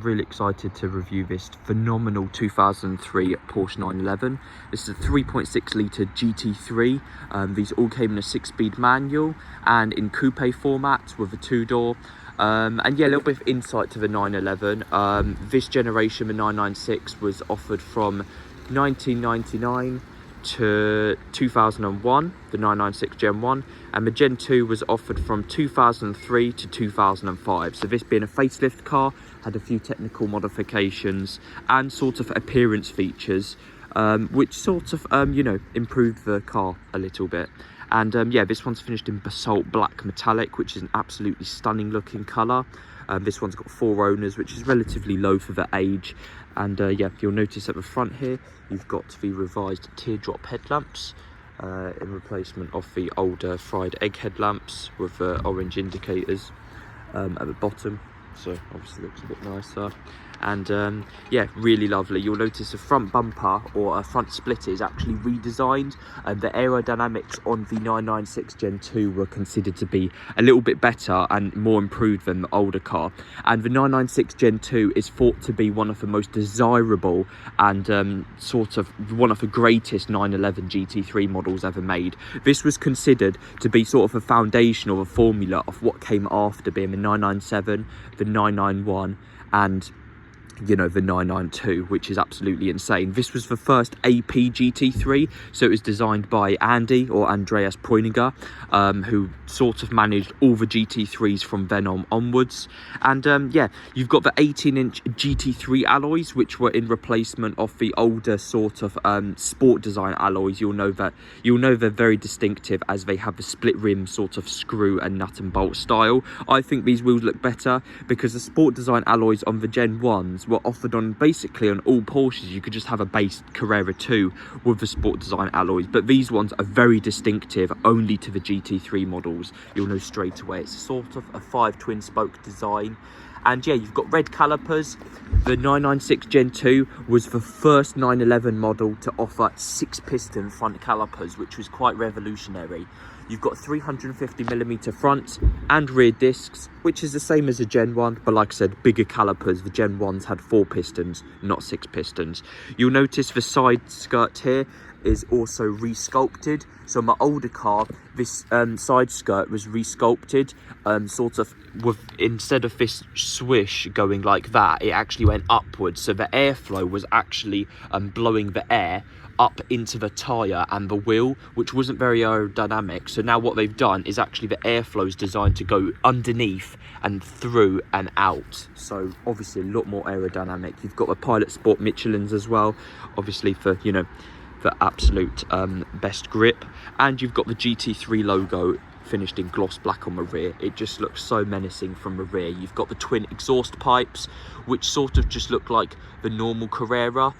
really excited to review this phenomenal 2003 Porsche 911. This is a 3.6 litre GT3. These all came in a 6-speed manual and in coupe format with a 2-door. And yeah, a little bit of insight to the 911. This generation, the 996, was offered from 1999 to 2001, the 996 Gen 1, and the Gen 2 was offered from 2003 to 2005. So this being a facelift car, had a few technical modifications and sort of appearance features, which sort of, improved the car a little bit. And yeah, this one's finished in basalt black metallic, which is an absolutely stunning looking colour. This one's got 4 owners, which is relatively low for the age. And yeah, you'll notice at the front here, you've got the revised teardrop headlamps in replacement of the older fried egg headlamps with orange indicators at the bottom. So obviously looks a bit nicer. And yeah, really lovely. You'll notice the front bumper or a front splitter is actually redesigned. The aerodynamics on the 996 Gen 2 were considered to be a little bit better and more improved than the older car. And the 996 Gen 2 is thought to be one of the most desirable and sort of one of the greatest 911 GT3 models ever made. This was considered to be sort of a foundation or a formula of what came after, being the 997, the 991, and the 992, which is absolutely insane. This was the first AP GT3, so it was designed by Andy or Andreas Preuninger, who sort of managed all the GT3s from then on onwards. And yeah, you've got the 18-inch GT3 alloys, which were in replacement of the older sort of sport design alloys. You'll know they're very distinctive as they have the split rim sort of screw and nut and bolt style. I think these wheels look better because the sport design alloys on the Gen 1s were offered on basically on all Porsches. You could just have a base Carrera 2 with the sport design alloys, but these ones are very distinctive only to the GT3 models. You'll know straight away it's sort of a 5 twin spoke design. And yeah, you've got red calipers. The 996 Gen 2 was the first 911 model to offer 6-piston front calipers, which was quite revolutionary. You've got 350mm front and rear discs, which is the same as a Gen 1, but like I said, bigger calipers. The Gen 1s had 4 pistons, not 6 pistons. You'll notice the side skirt here is also resculpted. So on my older car, this side skirt was resculpted, sort of with, instead of this swish going like that, it actually went upwards. So the airflow was actually blowing the air up into the tyre and the wheel, which wasn't very aerodynamic. So now what they've done is actually the airflow is designed to go underneath and through and out. So obviously a lot more aerodynamic. You've got the Pilot Sport Michelins as well, obviously for, the absolute best grip. And you've got the GT3 logo finished in gloss black on the rear. It just looks so menacing from the rear. You've got the twin exhaust pipes, which sort of just look like the normal Carrera,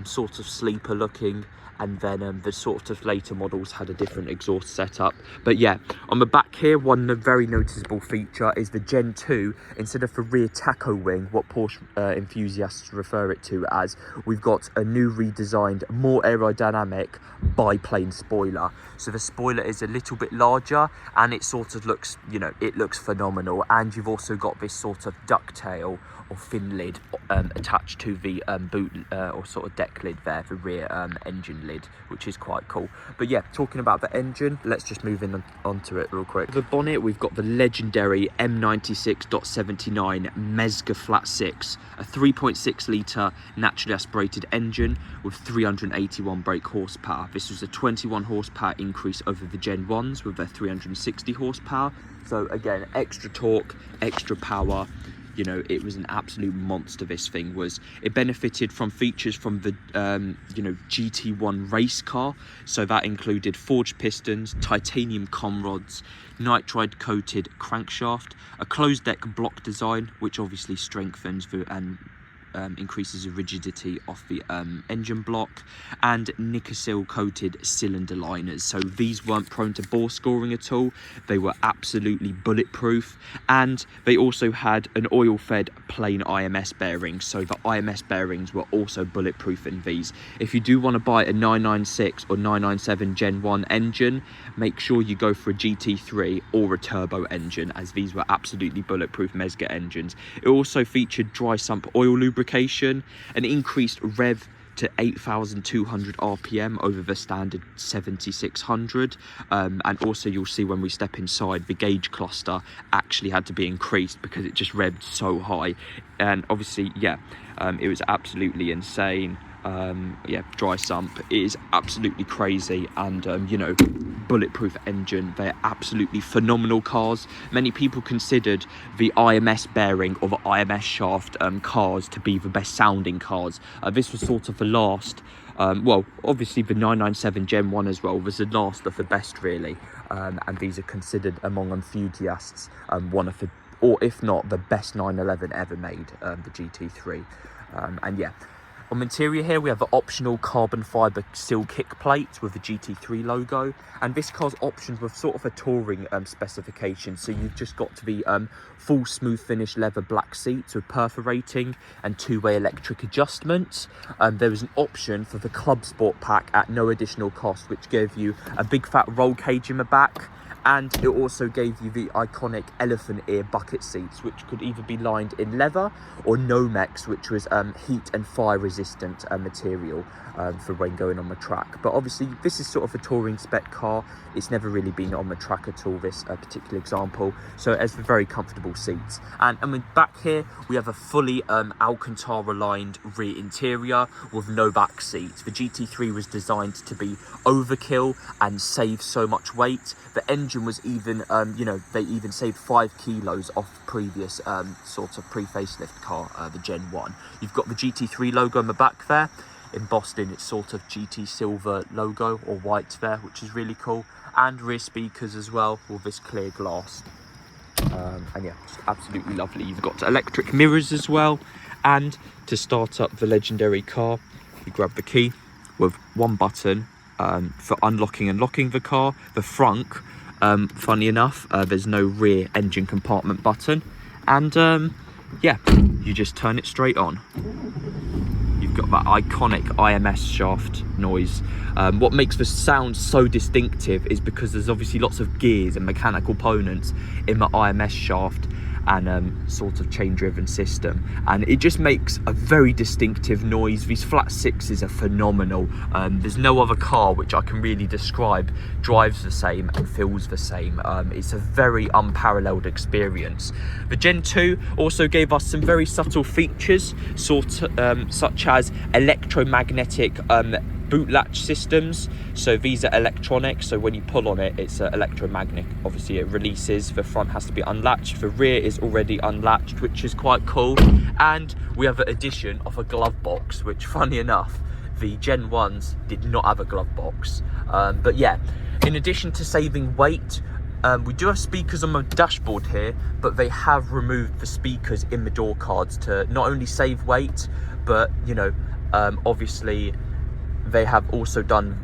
sort of sleeper looking. And then the sort of later models had a different exhaust setup. But yeah, on the back here, one very noticeable feature is the Gen 2, instead of the rear tacho wing, what Porsche enthusiasts refer it to as, we've got a new redesigned, more aerodynamic biplane spoiler. So the spoiler is a little bit larger and it sort of looks, it looks phenomenal. And you've also got this sort of ducktail or fin lid attached to the boot or sort of deck lid there, the rear engine lid, which is quite cool. But yeah, talking about the engine, let's just move in onto it real quick. The bonnet, we've got the legendary M96.79 Mezger Flat 6, a 3.6 litre naturally aspirated engine with 381 brake horsepower. This was a 21 horsepower increase over the Gen 1s with their 360 horsepower. So again, extra torque, extra power. It was an absolute monster. This thing was. It benefited from features from the, GT1 race car. So that included forged pistons, titanium com rods, nitride coated crankshaft, a closed deck block design, which obviously strengthens and increases the rigidity of the engine block, and Nickel coated cylinder liners. So these weren't prone to bore scoring at all. They were absolutely bulletproof, and they also had an oil fed plain IMS bearing. So the IMS bearings were also bulletproof in these. If you do want to buy a 996 or 997 Gen 1 engine, make sure you go for a GT3 or a turbo engine, as these were absolutely bulletproof Mezger engines. It also featured dry sump oil lubrication, an increased rev to 8,200 RPM over the standard 7,600, and also you'll see when we step inside, the gauge cluster actually had to be increased because it just revved so high. And obviously, yeah, it was absolutely insane. Yeah, dry sump is absolutely crazy, and you know, bulletproof engine. They're absolutely phenomenal cars. Many people considered the IMS bearing or the IMS shaft cars to be the best sounding cars. This was sort of the last, well, obviously the 997 Gen 1 as well was the last of the best, really, and these are considered among enthusiasts one of the, or if not the best 911 ever made, the GT3. And yeah, on the interior here, we have the optional carbon fibre sill kick plate with the GT3 logo, and this car's options with sort of a touring specification. So you've just got to be full smooth finish leather black seats with perforating and two-way electric adjustments. There was an option for the Club Sport pack at no additional cost, which gave you a big fat roll cage in the back. And it also gave you the iconic elephant ear bucket seats, which could either be lined in leather or Nomex, which was heat and fire resistant material for when going on the track. But obviously this is sort of a touring spec car. It's never really been on the track at all, this particular example. So it has very comfortable seats. And I mean, back here we have a fully Alcantara lined rear interior with no back seats. The GT3 was designed to be overkill and save so much weight. The engine was even, you know, they even saved 5 kilos off previous sort of pre-facelift car, the Gen 1. You've got the GT3 logo on the back there. Embossed in its sort of GT silver logo or white there, which is really cool. And rear speakers as well with this clear glass. And yeah, just absolutely lovely. You've got electric mirrors as well. And to start up the legendary car, you grab the key with one button for unlocking and locking the car. The front, funny enough, there's no rear engine compartment button, and yeah, you just turn it straight on. You've got that iconic IMS shaft noise. What makes the sound so distinctive is because there's obviously lots of gears and mechanical components in the IMS shaft and sort of chain driven system, and it just makes a very distinctive noise. These flat sixes are phenomenal. There's no other car which I can really describe drives the same and feels the same. It's a very unparalleled experience. The Gen 2 also gave us some very subtle features, such as electromagnetic boot latch systems. So these are electronic, so when you pull on it, it's electromagnetic. Obviously it releases, the front has to be unlatched, the rear is already unlatched, which is quite cool. And we have an addition of a glove box, which funny enough, the Gen 1s did not have a glove box. But yeah, in addition to saving weight, we do have speakers on the dashboard here, but they have removed the speakers in the door cards to not only save weight, but you know, obviously they have also done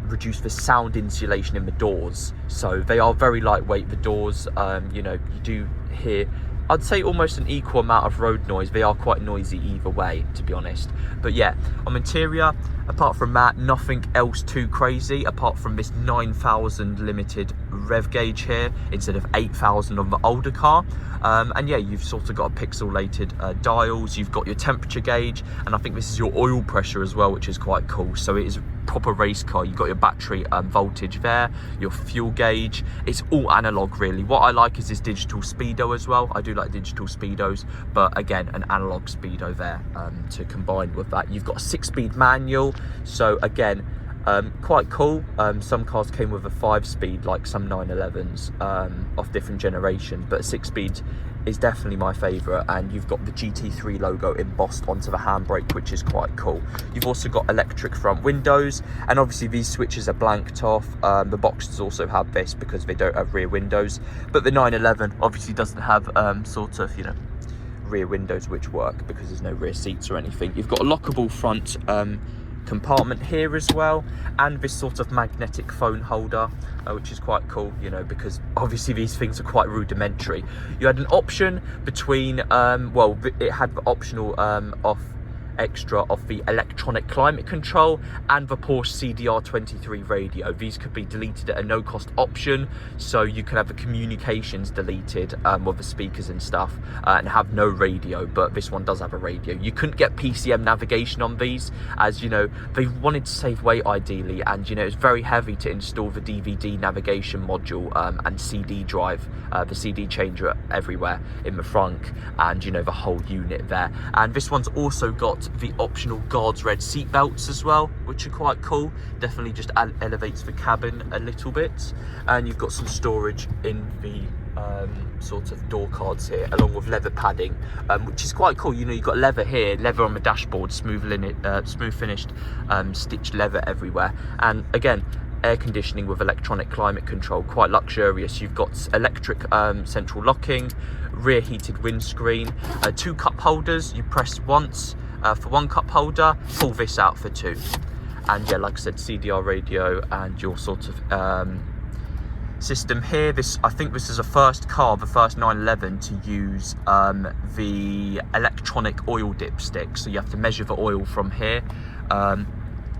reduce the sound insulation in the doors, so they are very lightweight, the doors. You know, you do hear, I'd say, almost an equal amount of road noise. They are quite noisy either way, to be honest. But yeah, on interior, apart from that, nothing else too crazy, apart from this 9,000 limited rev gauge here instead of 8,000 on the older car. And yeah, you've sort of got a pixelated dials, you've got your temperature gauge, and I think this is your oil pressure as well, which is quite cool. So it is a proper race car. You've got your battery voltage there, your fuel gauge. It's all analog really. What I like is this digital speedo as well. I do like digital speedos, but again, an analog speedo there to combine with that. You've got a 6-speed manual, so again, quite cool. Some cars came with a 5-speed, like some 911s of different generations, but a 6-speed is definitely my favourite. And you've got the GT3 logo embossed onto the handbrake, which is quite cool. You've also got electric front windows, and obviously these switches are blanked off. The Boxsters also have this because they don't have rear windows, but the 911 obviously doesn't have sort of, you know, rear windows which work because there's no rear seats or anything. You've got a lockable front compartment here as well, and this sort of magnetic phone holder, which is quite cool, you know, because obviously these things are quite rudimentary. You had an option between well, it had the optional extra of the electronic climate control and the Porsche CDR23 radio. These could be deleted at a no cost option, so you can have the communications deleted with the speakers and stuff, and have no radio, but this one does have a radio. You couldn't get PCM navigation on these, as you know, they wanted to save weight ideally, and you know, it's very heavy to install the DVD navigation module and CD drive, the CD changer everywhere in the front, and you know, the whole unit there. And this one's also got the optional guards red seat belts as well, which are quite cool. Definitely just elevates the cabin a little bit. And you've got some storage in the sort of door cards here, along with leather padding, which is quite cool. You know, you've got leather here, leather on the dashboard, smooth finished stitched leather everywhere, and again, air conditioning with electronic climate control, quite luxurious. You've got electric central locking, rear heated windscreen, 2 cup holders. You press once for 1 cup holder, pull this out for 2. And yeah, like I said, CDR radio and your sort of system here. I think this is the first car, the first 911 to use the electronic oil dipstick. So you have to measure the oil from here,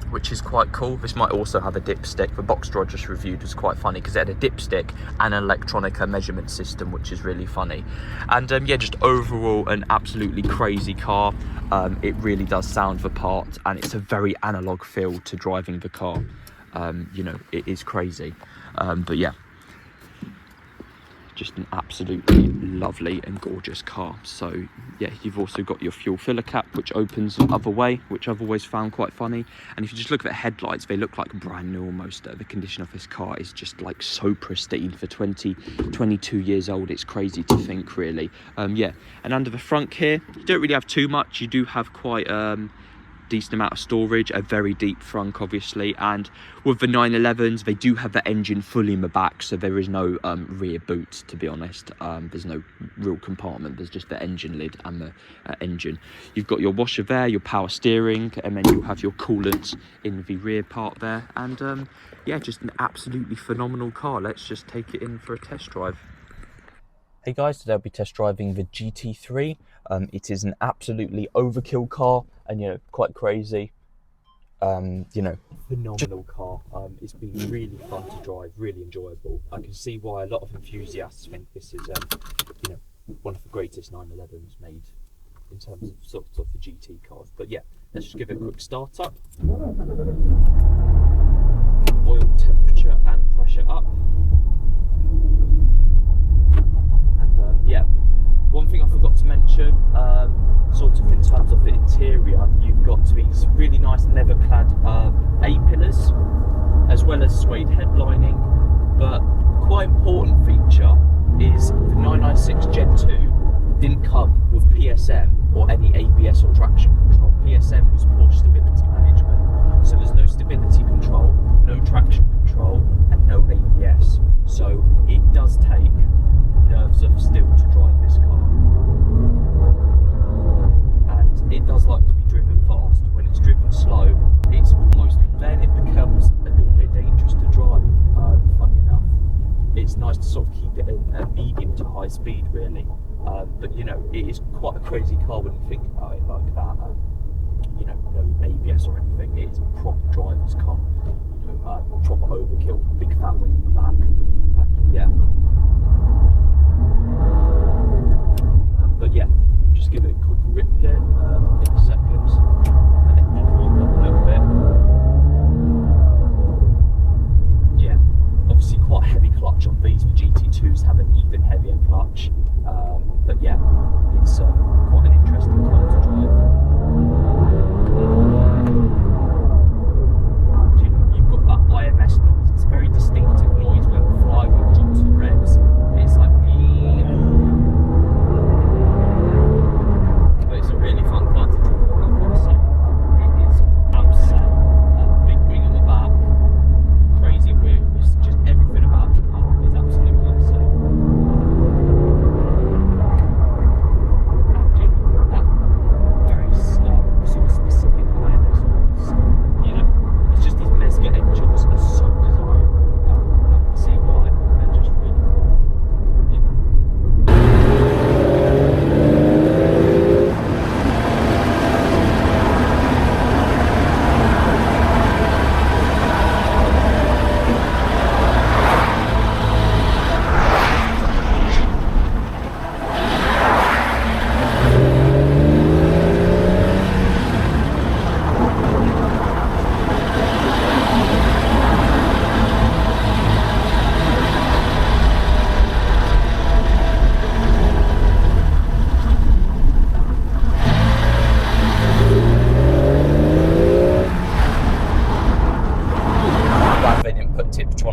which is quite cool. This might also have a dipstick. The box I just reviewed was quite funny because it had a dipstick and an electronic measurement system, which is really funny. And yeah, just overall an absolutely crazy car. It really does sound the part, and it's a very analog feel to driving the car. You know, it is crazy. But yeah, just an absolutely lovely and gorgeous car. So yeah, you've also got your fuel filler cap, which opens the other way, which I've always found quite funny. And if you just look at the headlights, they look like brand new almost. The condition of this car is just like so pristine for 22 years old. It's crazy to think, really. Yeah, and under the front here, you don't really have too much. You do have quite decent amount of storage, a very deep frunk obviously, and with the 911s they do have the engine fully in the back, so there is no rear boot, to be honest. There's no real compartment, there's just the engine lid and the engine. You've got your washer there, your power steering, and then you'll have your coolant in the rear part there. And yeah, just an absolutely phenomenal car. Let's just take it in for a test drive. Hey guys, today I'll be test driving the GT3. It is an absolutely overkill car, and you know, quite crazy. You know, phenomenal car. It's been really fun to drive, really enjoyable. I can see why a lot of enthusiasts think this is, you know, one of the greatest 911s made in terms of sort of the GT cars. But yeah, let's just give it a quick start up. Oil temperature and pressure up. Yeah, one thing I forgot to mention, sort of in terms of the interior, you've got these really nice leather-clad A-pillars, as well as suede headlining. But quite important feature is the 996 Gen 2 didn't come with PSM or any ABS or traction control. PSM was Porsche stability management, so there's no stability control, no traction control, and no ABS. So it does take nerves of steel to drive this car, and it does like to be driven fast. When it's driven slow, it's almost, then it becomes a little bit dangerous to drive. Funny enough, it's nice to sort of keep it at a medium to high speed, really. But you know, it is quite a crazy car when you think about it like that. You know, no ABS or anything. It is a proper driver's car. You know, proper overkill, big fat wing in the back. Yeah. But yeah, just give it a quick rip here in a second, and then just warm up a little bit. Yeah, obviously quite a heavy clutch on these. The GT2s have an even heavier clutch, but yeah, it's quite an interesting car to drive. You know, you've got that IMS noise. It's a very distinctive noise when the flywheel drops the revs. It's like, but it's a really fun car to drive, I've got to say. It is absolute. Big wing on the back, crazy wheels, just everything about the car is absolutely insane.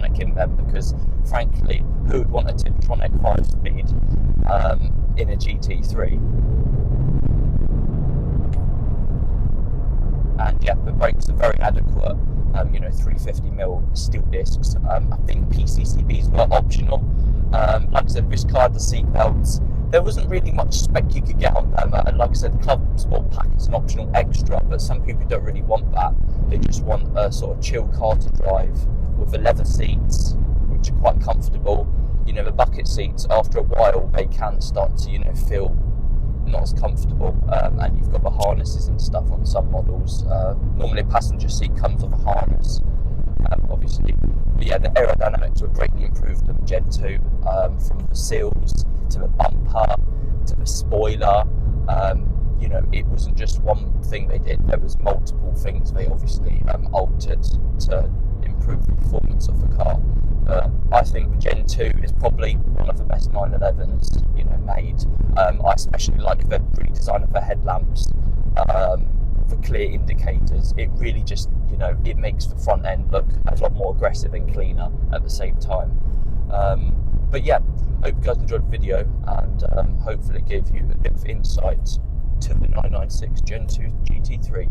Tiptronic in them, because frankly, who would want a Tiptronic 5-speed in a GT3? And yeah, the brakes are very adequate. 350mm steel discs. I think PCCBs were optional. Like I said, this car had the seat belts. There wasn't really much spec you could get on them, and like I said, the Club Sport Pack is an optional extra, but some people don't really want that. They just want a sort of chill car to drive with the leather seats, which are quite comfortable. The bucket seats, after a while, they can start to, feel not as comfortable, and you've got the harnesses and stuff on some models. Normally a passenger seat comes with a harness, obviously. But yeah, the aerodynamics were greatly improved in Gen 2, from the seals to the bumper to the spoiler. It wasn't just one thing they did, there was multiple things they obviously altered to improve the performance of the car. I think the Gen 2 is probably one of the best 911s made. I especially like the redesign of the headlamps, the clear indicators. It really just it makes the front end look a lot more aggressive and cleaner at the same time. But yeah, I hope you guys enjoyed the video, and hopefully it gave you a bit of insight to the 996 Gen 2 GT3.